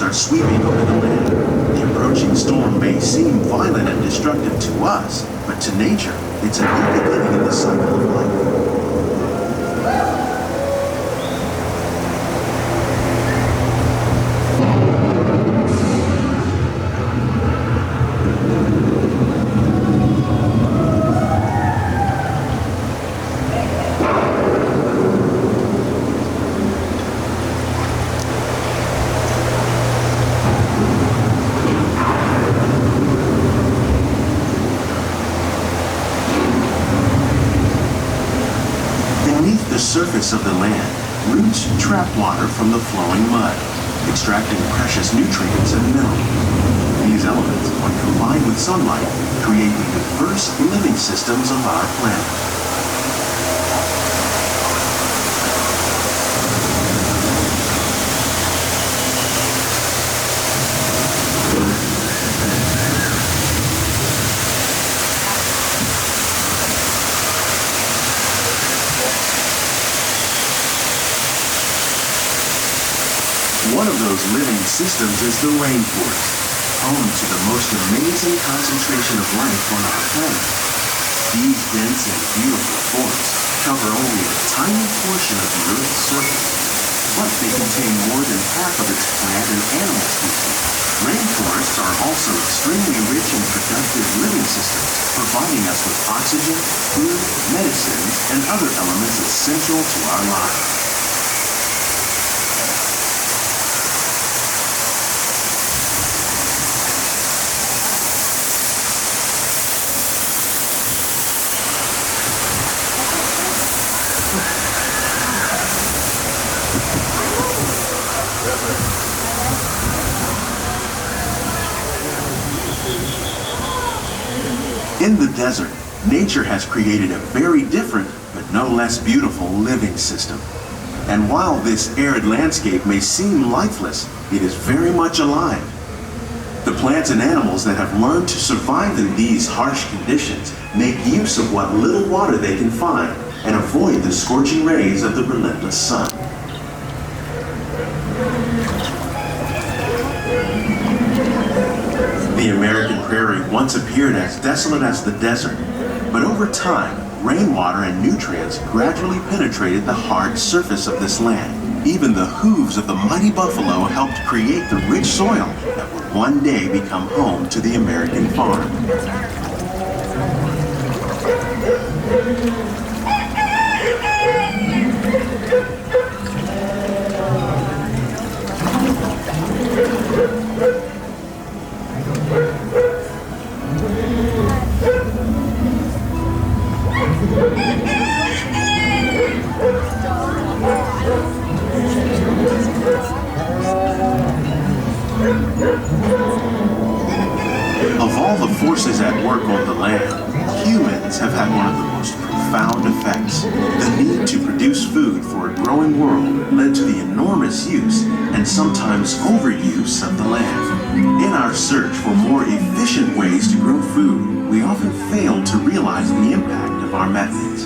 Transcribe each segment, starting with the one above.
are sweeping over the land. The approaching storm may seem violent and destructive to us, but to nature, it's a new beginning in the cycle of life. The surface of the land, roots trap water from the flowing mud, extracting precious nutrients and minerals. These elements, when combined with sunlight, create the diverse living systems of our planet. One of those living systems is the rainforest, home to the most amazing concentration of life on our planet. These dense and beautiful forests cover only a tiny portion of the Earth's surface, but they contain more than half of its plant and animal species. Rainforests are also extremely rich in productive living systems, providing us with oxygen, food, medicines, and other elements essential to our lives. In the desert, nature has created a very different, but no less beautiful living system. And while this arid landscape may seem lifeless, it is very much alive. The plants and animals that have learned to survive in these harsh conditions make use of what little water they can find and avoid the scorching rays of the relentless sun. The American Prairie once appeared as desolate as the desert, but over time, rainwater and nutrients gradually penetrated the hard surface of this land. Even the hooves of the mighty buffalo helped create the rich soil that would one day become home to the American farm. Of all the forces at work on the land, humans have had one of the most profound effects. The need to produce food for a growing world led to the enormous use and sometimes overuse of the land. In our search for more efficient ways to grow food, we often fail to realize the impact of our methods.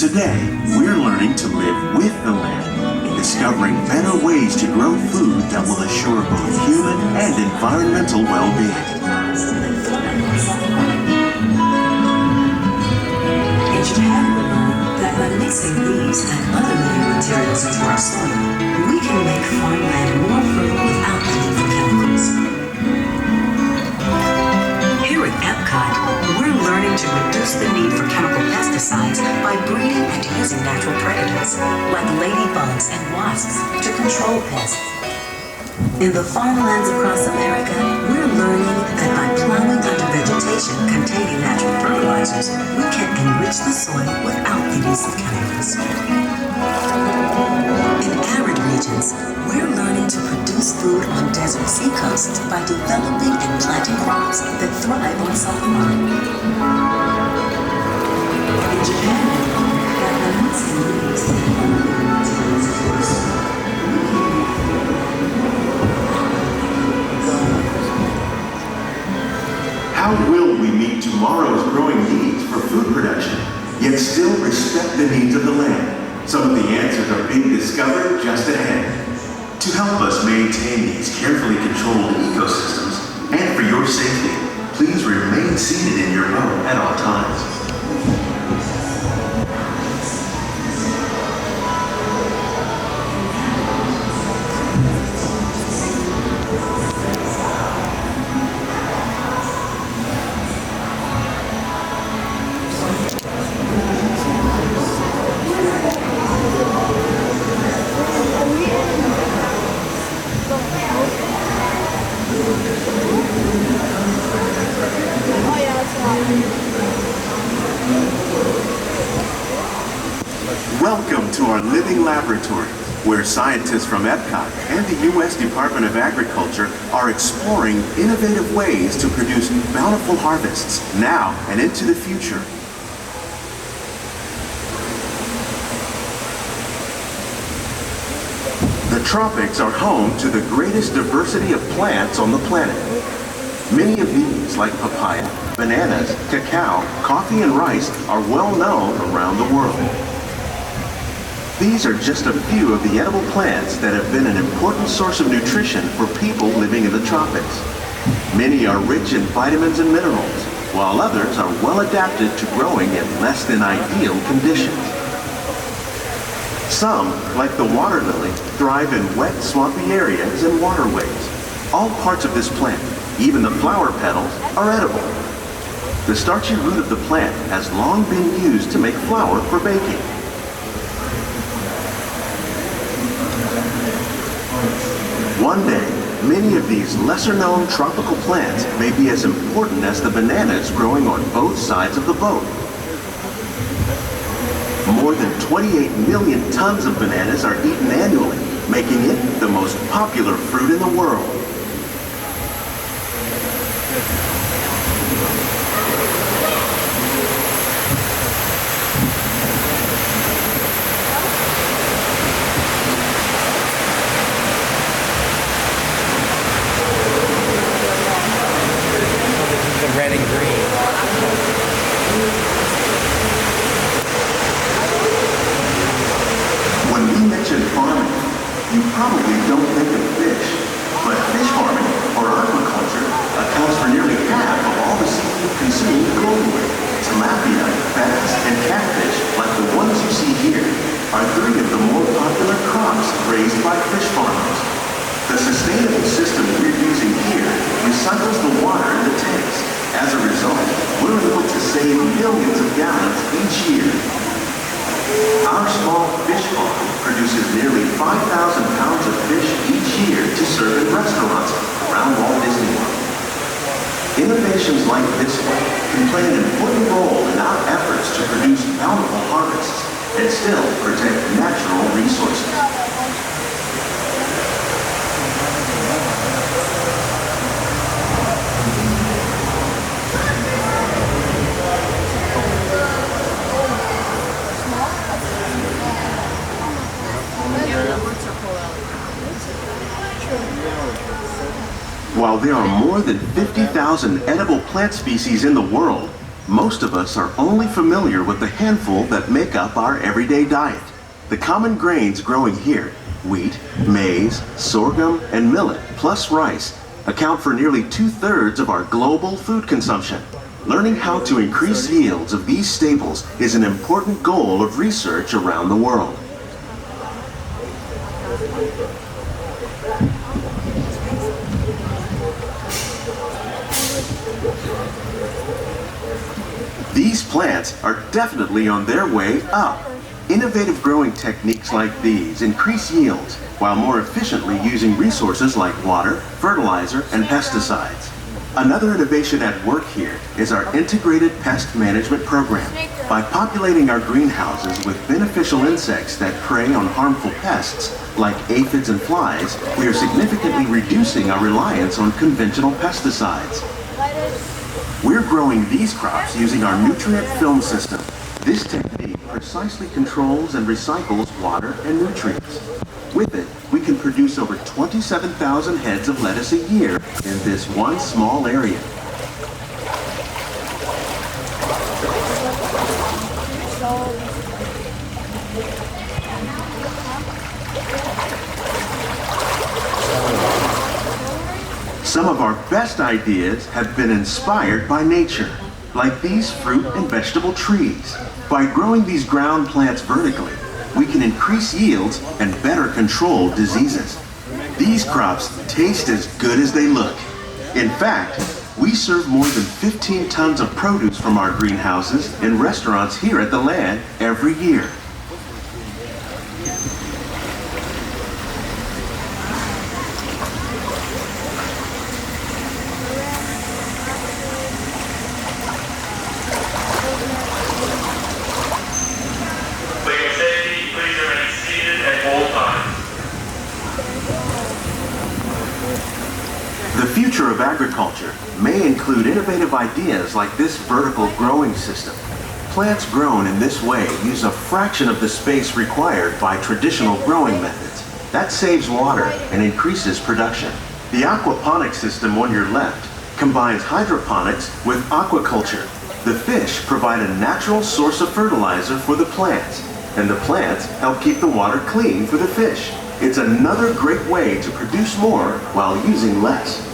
Today, we're learning to live with the land, discovering better ways to grow food that will assure both human and environmental well-being. In Japan, we learned that by mixing these and other living materials into our soil, we can make farmland more fertile without the need for chemicals. Here at Epcot, we're learning to reduce the need for chemical pesticides by breeding and using natural predators, like ladybugs and wasps, to control pests. In the farmlands across America, we're learning that by plowing under vegetation containing natural fertilizers, we can enrich the soil without the use of chemicals. In arid regions, we're learning to produce food on desert seacoasts by developing and planting crops that thrive on salt water. In Japan, that by mixing leaves and other materials into the soil, How will yet still respect the needs of the land? Some of the answers are being discovered just ahead. To help us maintain these carefully controlled ecosystems, and for your safety, please remain seated in your boat at all times. Welcome to our living laboratory, where scientists from Epcot and the U.S. Department of Agriculture are exploring innovative ways to produce bountiful harvests now and into the future. The tropics are home to the greatest diversity of plants on the planet. Many of these, like papaya, bananas, cacao, coffee, and rice, are well known around the world. These are just a few of the edible plants that have been an important source of nutrition for people living in the tropics. Many are rich in vitamins and minerals, while others are well adapted to growing in less than ideal conditions. Some, like the water lily, thrive in wet, swampy areas and waterways. All parts of this plant, even the flower petals, are edible. The starchy root of the plant has long been used to make flour for baking. One day, many of these lesser-known tropical plants may be as important as the bananas growing on both sides of the boat. More than 28 million tons of bananas are eaten annually, making it the most popular fruit in the world. Red and green. When we mention farming, you probably don't think of fish, but fish farming, or aquaculture, accounts for nearly half of all the seafood consumed globally. Tilapia, bass, and catfish, like the ones you see here, are three of the more popular crops raised by fish farmers. The sustainable system we're using here recycles the water in the tanks. As a result, we're able to save millions of gallons each year. Our small fish farm produces nearly 5,000 pounds of fish each year to serve in restaurants around Walt Disney World. Innovations like this one can play an important role in our efforts to produce bountiful harvests and still protect natural resources. While there are more than 50,000 edible plant species in the world, most of us are only familiar with the handful that make up our everyday diet. The common grains growing here, wheat, maize, sorghum, and millet, plus rice, account for nearly 2/3 of our global food consumption. Learning how to increase yields of these staples is an important goal of research around the world. These plants are definitely on their way up. Innovative growing techniques like these increase yields while more efficiently using resources like water, fertilizer, and pesticides. Another innovation at work here is our integrated pest management program. By populating our greenhouses with beneficial insects that prey on harmful pests like aphids and flies, we are significantly reducing our reliance on conventional pesticides. We're growing these crops using our nutrient film system. This technique precisely controls and recycles water and nutrients. With it, we can produce over 27,000 heads of lettuce a year in this one small area. Some of our best ideas have been inspired by nature, like these fruit and vegetable trees. By growing these ground plants vertically, we can increase yields and better control diseases. These crops taste as good as they look. In fact, we serve more than 15 tons of produce from our greenhouses in restaurants here at the land every year. The future of agriculture may include innovative ideas like this vertical growing system. Plants grown in this way use a fraction of the space required by traditional growing methods. That saves water and increases production. The aquaponics system on your left combines hydroponics with aquaculture. The fish provide a natural source of fertilizer for the plants, and the plants help keep the water clean for the fish. It's another great way to produce more while using less.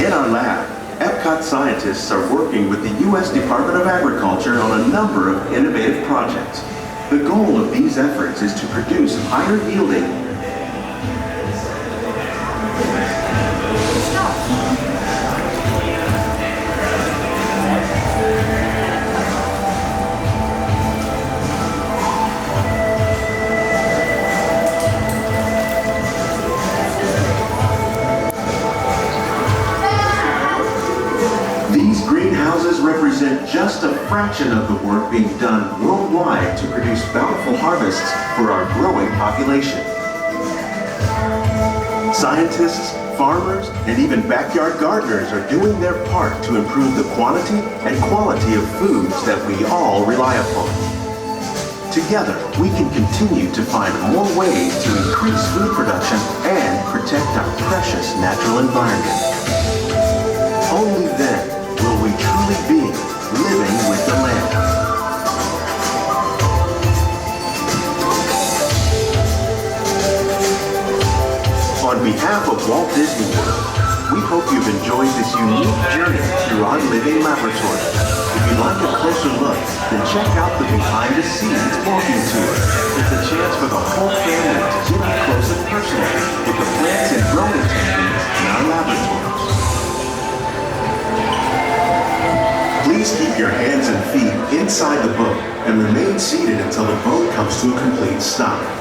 In our lab, Epcot scientists are working with the U.S. Department of Agriculture on a number of innovative projects. The goal of these efforts is to produce higher yielding represent just a fraction of the work being done worldwide to produce bountiful harvests for our growing population. Scientists, farmers, and even backyard gardeners are doing their part to improve the quantity and quality of foods that we all rely upon. Together, we can continue to find more ways to increase food production and protect our precious natural environment. Only then will we truly be living with the land. On behalf of Walt Disney World, we hope you've enjoyed this unique journey through our living laboratory. If you'd like a closer look, then check out the behind the scenes walking tour. It's a chance for the whole family to get up close and personal with the plants and growing techniques in our laboratories. Please keep your hands and feet inside the boat and remain seated until the boat comes to a complete stop.